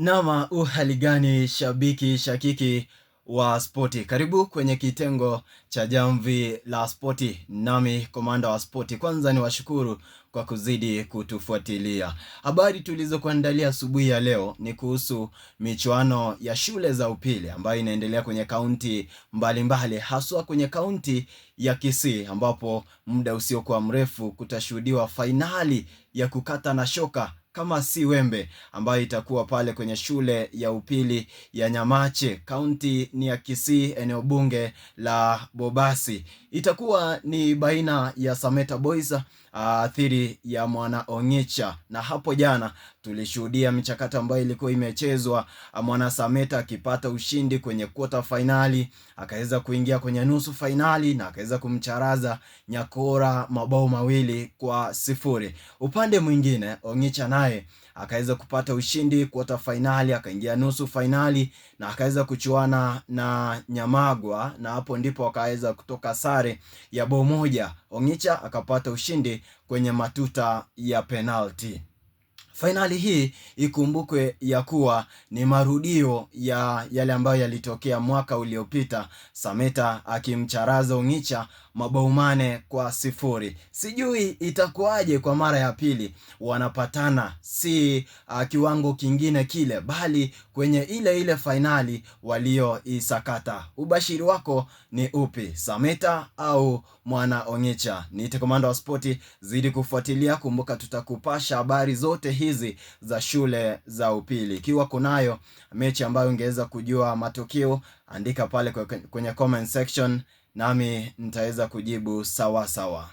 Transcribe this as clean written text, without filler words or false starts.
Nama uhali gani shabiki shakiki wa spoti. Karibu kwenye kitengo cha jamvi la spoti. Nami komanda wa spoti. Kwanza ni washukuru kwa kuzidi kutufuatilia. Habari tulizo kuandalia asubuhi ya leo ni kuhusu michuano ya shule za upili ambayo inaendelea kwenye kaunti mbalimbali, haswa kwenye kaunti ya Kisii, ambapo muda usiokuwa mrefu kutashuhudiwa fainali ya kukata na shoka kama si wembe, ambayo itakuwa pale kwenye shule ya upili ya Nyamache. Kaunti ni ya Kisii, eneo bunge la Bobasi. Itakuwa ni baina ya Sameta Boys dhidi ya Mwana Onyecha. Na hapo jana tulishuhudia michakato ambayo ilikuwa imechezwa, Mwana Sameta akipata ushindi kwenye quarter finali, akaweza kuingia kwenye nusu finali na akaweza kumcharaza Nyakora mabao 2-0. Upande mwingine Onyecha naye akaweza kupata ushindi quarter finali, akaingia nusu finali na akaweza kuchuana na Nyamagwa, na hapo ndipo akaweza kutoka sare ya bao moja. Onyecha akapata ushindi kwenye matuta ya penalty. Finali hii ikumbukwe ya kuwa ni marudio ya yale ambayo yalitokea mwaka uliopita, Sameta akimcharaza Onyecha mabao 4-0. Sijui itakuwaje kwa mara ya pili wanapatana, si kiwango kingine kile, bali kwenye ile finali walioisakata. Ubashiri wako ni upi, Sameta au Mwana Onyecha? Niite komanda wa spoti, zidi kufuatilia. Kumbuka tutakupasha habari zote hizi za shule za upili. Ikiwa kunayo mechi ambayo ungeweza kujua matokeo, andika pale kwenye comment section, nami nitaweza kujibu sawa sawa.